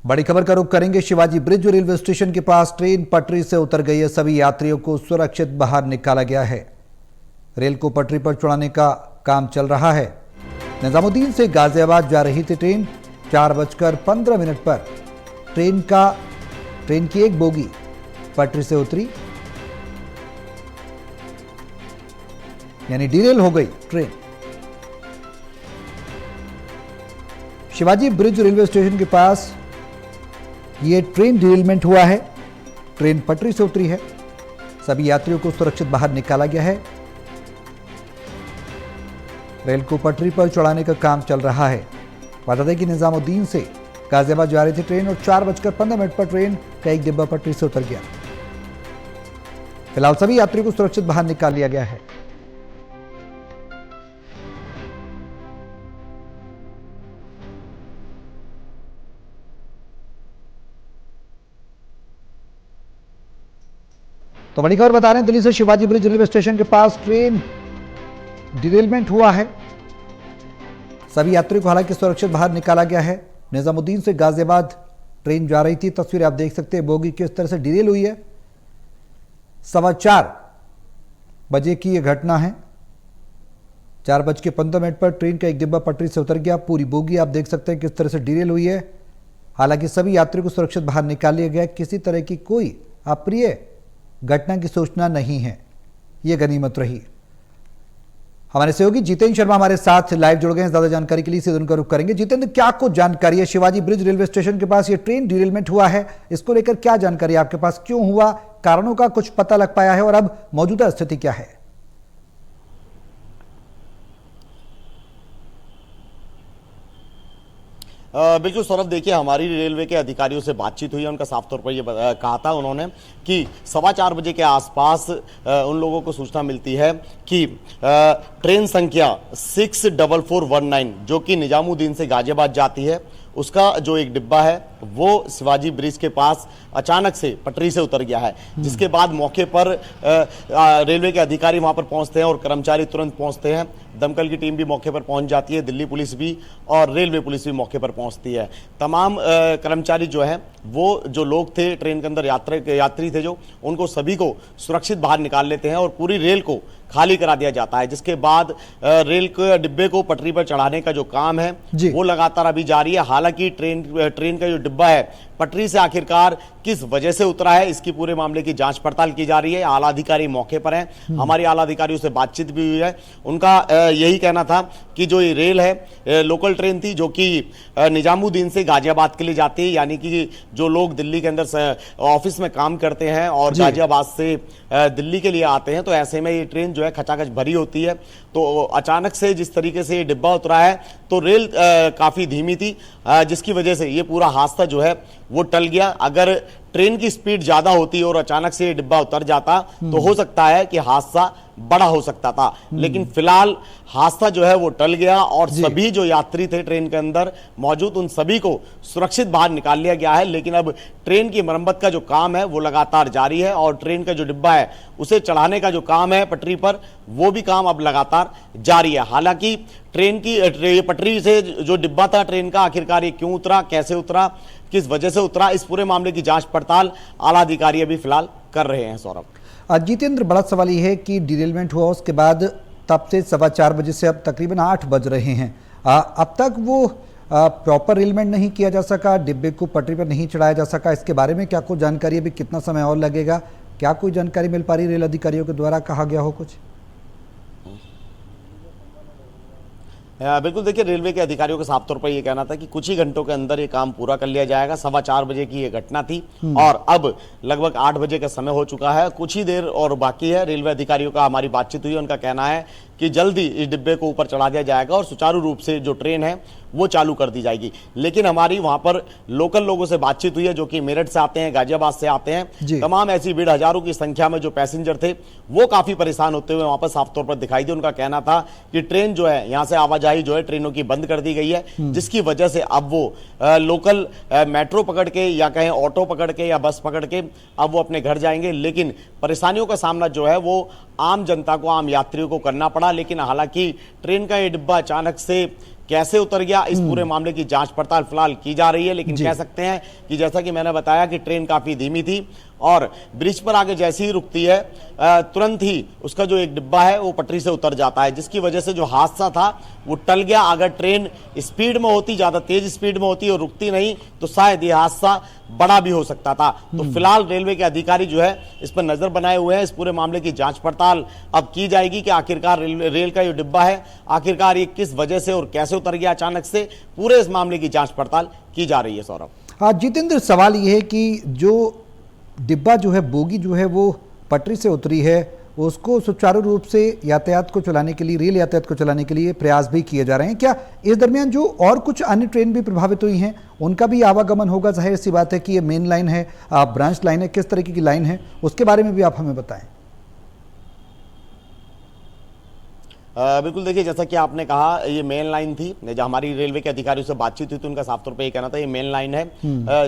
बड़ी खबर का रुख करेंगे शिवाजी ब्रिज रेलवे स्टेशन के पास ट्रेन पटरी से उतर गई है। सभी यात्रियों को सुरक्षित बाहर निकाला गया है। रेल को पटरी पर चढ़ाने का काम चल रहा है। निजामुद्दीन से गाजियाबाद जा रही थी ट्रेन। 4:15 पर ट्रेन की एक बोगी पटरी से उतरी, यानी डिरेल हो गई train. Shivaji bridge railway station के पास ये ट्रेन डिरेलमेंट हुआ है। ट्रेन पटरी से उतरी है। सभी यात्रियों को सुरक्षित बाहर निकाला गया है। रेल को पटरी पर चढ़ाने का काम चल रहा है। बता दें कि निजामुद्दीन से गाजियाबाद जा रही थी ट्रेन और 4:15 पर ट्रेन का एक डिब्बा पटरी से उतर गया। फिलहाल सभी यात्रियों को सुरक्षित बाहर निकाल लिया गया है। तो बड़ी खबर बता रहे हैं, दिल्ली से शिवाजी ब्रिज रेलवे स्टेशन के पास ट्रेन डिरेलमेंट हुआ है। सभी यात्रियों को हालांकि सुरक्षित बाहर निकाला गया है। निजामुद्दीन से गाजियाबाद ट्रेन जा रही थी। तस्वीर आप देख सकते हैं बोगी किस तरह से डिरेल हुई है। 4:15 बजे की यह घटना है। 4:15 पर ट्रेन का एक डिब्बा पटरी से उतर गया। पूरी बोगी आप देख सकते हैं किस तरह से डिरेल हुई है। हालांकि सभी यात्रियों को सुरक्षित बाहर निकाल लिया गया। किसी तरह की कोई अप्रिय घटना की सूचना नहीं है। यह गनीमत रही। हमारे सहयोगी जितेंद्र शर्मा हमारे साथ लाइव जुड़ गए हैं। ज्यादा जानकारी के लिए इसे उनका रुख करेंगे। जितेंद्र, क्या कुछ जानकारी है? शिवाजी ब्रिज रेलवे स्टेशन के पास ये ट्रेन डिरेलमेंट हुआ है, इसको लेकर क्या जानकारी आपके पास? क्यों हुआ? कारणों का कुछ पता लग पाया है और अब मौजूदा स्थिति क्या है? बिल्कुल सौरभ, देखिए हमारी रेलवे के अधिकारियों से बातचीत हुई है। उनका साफ तौर पर ये कहा था उन्होंने कि 4:15 बजे के आसपास उन लोगों को सूचना मिलती है कि ट्रेन संख्या 64419 जो कि निजामुद्दीन से गाजियाबाद जाती है, उसका जो एक डिब्बा है वो शिवाजी ब्रिज के पास अचानक से पटरी से उतर गया है। जिसके बाद मौके पर रेलवे के अधिकारी वहां पर पहुंचते हैं और कर्मचारी तुरंत पहुंचते हैं। दमकल की टीम भी मौके पर पहुंच जाती है, दिल्ली पुलिस भी और रेलवे पुलिस भी मौके पर पहुंचती है। तमाम कर्मचारी जो है वो जो लोग थे ट्रेन के अंदर यात्री थे जो, उनको सभी को सुरक्षित बाहर निकाल लेते हैं और पूरी रेल को खाली करा दिया जाता है। जिसके बाद रेल के डिब्बे को पटरी पर चढ़ाने का जो काम है वो लगातार अभी जारी है। हालांकि ट्रेन का जो डिब्बा है पटरी से आखिरकार किस वजह से उतरा है, इसकी पूरे मामले की जांच पड़ताल की जा रही है। आला अधिकारी मौके पर हैं। हमारी आला अधिकारियों से बातचीत भी हुई है। उनका यही कहना था कि जो ये रेल है लोकल ट्रेन थी जो कि निजामुद्दीन से गाजियाबाद के लिए जाती है, यानी कि जो लोग दिल्ली के अंदर ऑफिस में काम करते हैं और गाजियाबाद से दिल्ली के लिए आते हैं, तो ऐसे में ये ट्रेन जो है खचाखच भरी होती है। तो अचानक से जिस तरीके से ये डिब्बा उतरा है तो रेल काफी धीमी थी, जिसकी वजह से ये पूरा हादसा जो है वो टल गया। अगर ट्रेन की स्पीड ज्यादा होती और अचानक से ये डिब्बा उतर जाता तो हो सकता है कि हादसा बड़ा हो सकता था। लेकिन फिलहाल हादसा जो है वो टल गया और सभी जो यात्री थे ट्रेन के अंदर मौजूद उन सभी को सुरक्षित बाहर निकाल लिया गया है। लेकिन अब ट्रेन की मरम्मत का जो काम है वो लगातार जारी है और ट्रेन का जो डिब्बा है उसे चढ़ाने का जो काम है पटरी पर वो भी काम अब लगातार जारी है। हालांकि ट्रेन की पटरी से जो डिब्बा था ट्रेन का, आखिरकार ये क्यों उतरा, कैसे उतरा, किस वजह से उतरा, इस पूरे मामले की जांच पड़ताल आला अधिकारी अभी फिलहाल कर रहे हैं। सौरभ, जितेंद्र, बड़ा सवाल यह है कि डिरेलमेंट हुआ उसके बाद तब से 4:15 बजे से अब तकरीबन 8 बज रहे हैं। अब तक वो प्रॉपर डिरेलमेंट नहीं किया जा सका, डिब्बे को पटरी पर नहीं चढ़ाया जा सका। इसके बारे में क्या कुछ जानकारी? अभी कितना समय और लगेगा? क्या कोई जानकारी मिल पा रही रेल अधिकारियों के द्वारा? कहा गया हो कुछ? बिल्कुल, देखिए रेलवे के अधिकारियों का साफ तौर पर यह कहना था कि कुछ ही घंटों के अंदर ये काम पूरा कर लिया जाएगा। 4:15 बजे की ये घटना थी और अब लगभग 8 बजे का समय हो चुका है। कुछ ही देर और बाकी है। रेलवे अधिकारियों का हमारी बातचीत हुई, उनका कहना है कि जल्दी इस डिब्बे को ऊपर चढ़ा दिया जाएगा और सुचारू रूप से जो ट्रेन है वो चालू कर दी जाएगी। लेकिन हमारी वहां पर लोकल लोगों से बातचीत हुई है जो कि मेरठ से आते हैं, गाजियाबाद से आते हैं। तमाम ऐसी भीड़, हजारों की संख्या में जो पैसेंजर थे वो काफी परेशान होते हुए वहां पर साफ तौर पर दिखाई दी। उनका कहना था कि ट्रेन जो है यहां से आवाजाही जो है ट्रेनों की बंद कर दी गई है, जिसकी वजह से अब वो लोकल मेट्रो पकड़ के या कहें ऑटो पकड़ के या बस पकड़ के अब वो अपने घर जाएंगे। लेकिन परेशानियों का सामना जो है वो आम जनता को, आम यात्रियों को करना पड़ा। लेकिन हालांकि ट्रेन का ये डिब्बा अचानक से कैसे उतर गया, इस पूरे मामले की जांच पड़ताल फिलहाल की जा रही है। लेकिन कह सकते हैं कि जैसा कि मैंने बताया कि ट्रेन काफी धीमी थी और ब्रिज पर आगे जैसे ही रुकती है तुरंत ही उसका जो एक डिब्बा है वो पटरी से उतर जाता है, जिसकी वजह से जो हादसा था वो टल गया। अगर ट्रेन स्पीड में होती, ज्यादा तेज स्पीड में होती और रुकती नहीं, तो शायद ये हादसा बड़ा भी हो सकता था। तो फिलहाल रेलवे के अधिकारी जो है इस पर नजर बनाए हुए हैं। इस पूरे मामले की जांच पड़ताल अब की जाएगी कि आखिरकार रेल का जो डिब्बा है आखिरकार ये किस वजह से और कैसे उतर गया अचानक से। पूरे इस मामले की जांच पड़ताल की जा रही है। सौरभ, हाँ जितेंद्र, सवाल ये है कि जो डिब्बा जो है, बोगी जो है वो पटरी से उतरी है, उसको सुचारू रूप से यातायात को चलाने के लिए, रेल यातायात को चलाने के लिए प्रयास भी किए जा रहे हैं। क्या इस दरमियान जो और कुछ अन्य ट्रेन भी प्रभावित हुई हैं उनका भी आवागमन होगा? जाहिर सी बात है कि ये मेन लाइन है, ब्रांच लाइन है, किस तरीके की लाइन है उसके बारे में भी आप हमें बताएं। बिल्कुल, देखिए जैसा कि आपने कहा ये मेन लाइन थी। जब हमारी रेलवे के अधिकारियों से बातचीत हुई तो उनका साफ तौर पे ये कहना था ये मेन लाइन है,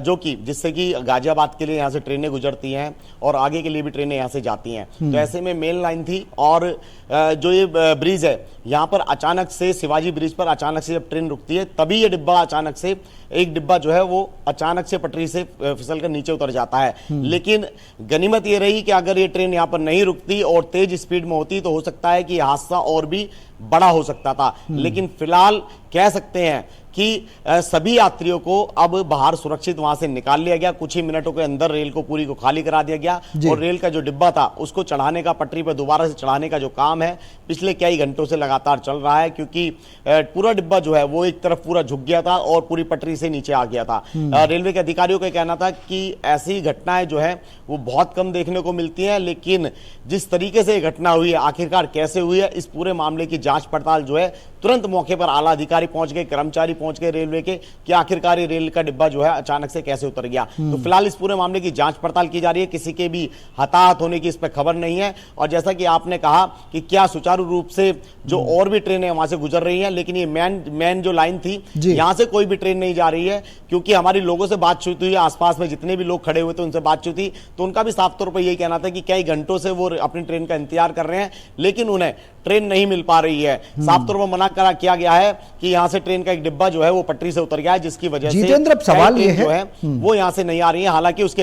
जो कि जिससे कि गाजियाबाद के लिए यहाँ से ट्रेनें गुजरती हैं और आगे के लिए भी ट्रेनें यहाँ से जाती हैं। तो ऐसे में मेन लाइन थी और जो ये ब्रिज है यहाँ पर अचानक से, शिवाजी ब्रिज पर अचानक से जब ट्रेन रुकती है तभी ये डिब्बा अचानक से, एक डिब्बा जो है वो अचानक से पटरी से फिसल कर नीचे उतर जाता है। लेकिन गनीमत ये रही कि अगर ये ट्रेन यहाँ पर नहीं रुकती और तेज स्पीड में होती तो हो सकता है कि हादसा और भी बड़ा हो सकता था। लेकिन फिलहाल कह सकते हैं कि सभी यात्रियों को अब बाहर सुरक्षित वहां से निकाल लिया गया। कुछ ही मिनटों के अंदर रेल को पूरी को खाली करा दिया गया और रेल का जो डिब्बा था उसको चढ़ाने का, पटरी पर दोबारा से चढ़ाने का जो काम है पिछले कई घंटों से लगातार चल रहा है, क्योंकि पूरा डिब्बा जो है वो एक तरफ पूरा झुक गया था और पूरी पटरी से नीचे आ गया था। रेलवे के अधिकारियों का कहना था कि ऐसी घटनाएं जो है वो बहुत कम देखने को मिलती हैं, लेकिन जिस तरीके से ये घटना हुई है आखिरकार कैसे हुई है, इस पूरे मामले की जांच पड़ताल जो है तुरंत मौके पर आला अधिकारी पहुंच गए, कर्मचारी पहुंच गए रेलवे के, कि आखिरकार ये रेल का डिब्बा जो है अचानक से कैसे उतर गया। तो फिलहाल इस पूरे मामले की जांच पड़ताल की जा रही है। किसी के भी हताहत होने की इस पर खबर नहीं है। और जैसा कि आपने कहा कि क्या सुचारू रूप से जो और भी ट्रेनें वहां से गुजर रही हैं, लेकिन ये मेन जो लाइन थी यहां से कोई भी ट्रेन नहीं जा रही है, क्योंकि हमारी लोगों से बातचीत हुई, आसपास में जितने भी लोग खड़े हुए थे उनसे बातचीत हुई तो उनका भी साफ तौर पर यही कहना था कि कई घंटों से वो अपनी ट्रेन का इंतजार कर रहे हैं लेकिन उन्हें ट्रेन नहीं मिल पा रही है। साफ तौर पर मना किया गया है कि यहां से ट्रेन का एक डिब्बा जो है वो पटरी से उतर गया है, जिसकी वजह से जितेंद्र, अब सवाल ये है वो यहां से नहीं आ रही है। हालांकि उसके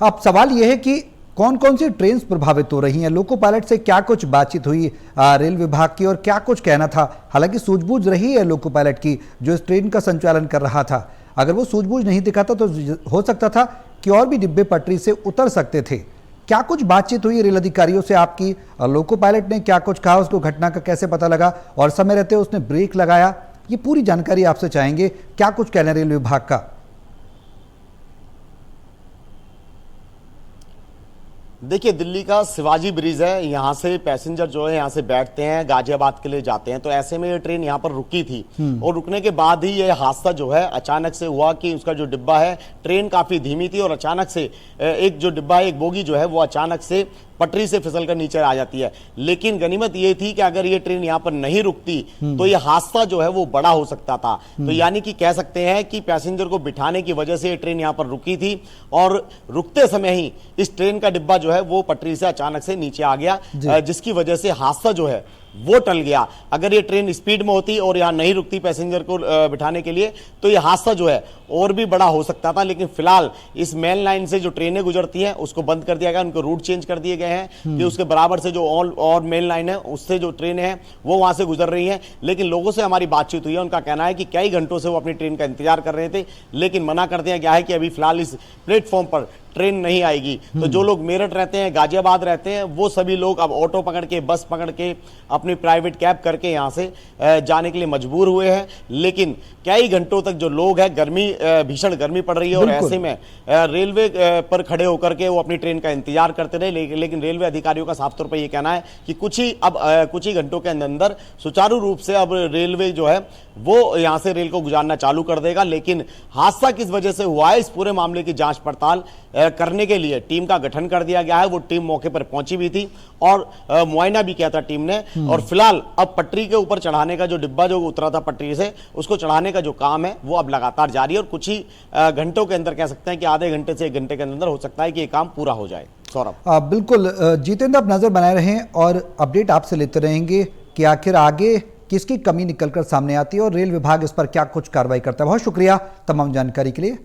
अब सवाल यह है कि कौन कौन सी ट्रेन प्रभावित हो रही हैं, लोको पायलट से क्या कुछ बातचीत हुई रेल विभाग की और क्या कुछ कहना था? हालांकि सूझबूझ रही है लोको पायलट की जो इस ट्रेन का संचालन कर रहा था, अगर वो सूझबूझ नहीं दिखाता तो हो सकता था कि और भी डिब्बे पटरी से उतर सकते थे। क्या कुछ बातचीत हुई रेल अधिकारियों से आपकी? लोको पायलट ने क्या कुछ कहा, उसको घटना का कैसे पता लगा और समय रहते उसने ब्रेक लगाया? ये पूरी जानकारी आपसे चाहेंगे, क्या कुछ कहना है रेल विभाग का? देखिए, दिल्ली का शिवाजी ब्रिज है, यहाँ से पैसेंजर जो है यहाँ से बैठते हैं, गाजियाबाद के लिए जाते हैं। तो ऐसे में ये ट्रेन यहाँ पर रुकी थी और रुकने के बाद ही ये हादसा जो है अचानक से हुआ कि उसका जो डिब्बा है, ट्रेन काफी धीमी थी और अचानक से एक जो डिब्बा है, एक बोगी जो है वो अचानक से पटरी से फिसल कर नीचे आ जाती है। लेकिन गनीमत ये थी कि अगर ये ट्रेन यहाँ पर नहीं रुकती तो ये हादसा जो है वो बड़ा हो सकता था। तो यानी कि कह सकते हैं कि पैसेंजर को बिठाने की वजह से ये ट्रेन यहाँ पर रुकी थी और रुकते समय ही इस ट्रेन का डिब्बा जो है वो पटरी से अचानक से नीचे आ गया, जिसकी वजह से हादसा जो है वो टल गया। अगर ये ट्रेन स्पीड में होती और यहाँ नहीं रुकती पैसेंजर को बिठाने के लिए तो ये हादसा जो है और भी बड़ा हो सकता था। लेकिन फिलहाल इस मेन लाइन से जो ट्रेनें गुजरती हैं उसको बंद कर दिया गया, उनको रूट चेंज कर दिए गए हैं कि उसके बराबर से जो और मेन लाइन है उससे जो ट्रेनें हैं वो वहां से गुजर रही हैं। लेकिन लोगों से हमारी बातचीत हुई है, उनका कहना है कि कई घंटों से वो अपनी ट्रेन का इंतजार कर रहे थे, लेकिन मना कर दिया गया है कि अभी फिलहाल इस प्लेटफॉर्म पर ट्रेन नहीं आएगी। तो जो लोग मेरठ रहते हैं, गाजियाबाद रहते हैं, वो सभी लोग अब ऑटो पकड़ के, बस पकड़ के, अपनी प्राइवेट कैब करके यहाँ से जाने के लिए मजबूर हुए हैं। लेकिन कई घंटों तक जो लोग हैं, भीषण गर्मी पड़ रही है और ऐसे में रेलवे पर खड़े होकर के वो अपनी ट्रेन का इंतजार करते रहे। लेकिन रेलवे अधिकारियों का साफ तौर पर यह कहना है कि कुछ ही घंटों के अंदर सुचारू रूप से अब रेलवे जो है वो यहाँ से रेल को गुजारना चालू कर देगा। लेकिन हादसा किस वजह से हुआ है, इस पूरे मामले की जांच पड़ताल करने के लिए टीम का गठन कर दिया गया है। वो टीम मौके पर पहुंची भी थी और मुआयना भी किया था टीम ने। और फिलहाल अब पटरी के ऊपर चढ़ाने का जो डिब्बा जो उतरा था पटरी से, उसको चढ़ाने का जो काम है वो अब लगातार जारी है और कुछ ही घंटों के अंदर, कह सकते हैं कि आधे घंटे से 1 घंटे के अंदर हो सकता है कि ये काम पूरा हो जाए। सौरभ, बिल्कुल जितेंद्र, आप नजर बनाए रहें और अपडेट आपसे लेते रहेंगे कि आखिर आगे किसकी कमी निकलकर सामने आती है और रेल विभाग इस पर क्या कुछ कार्रवाई करता है। बहुत शुक्रिया तमाम जानकारी के लिए।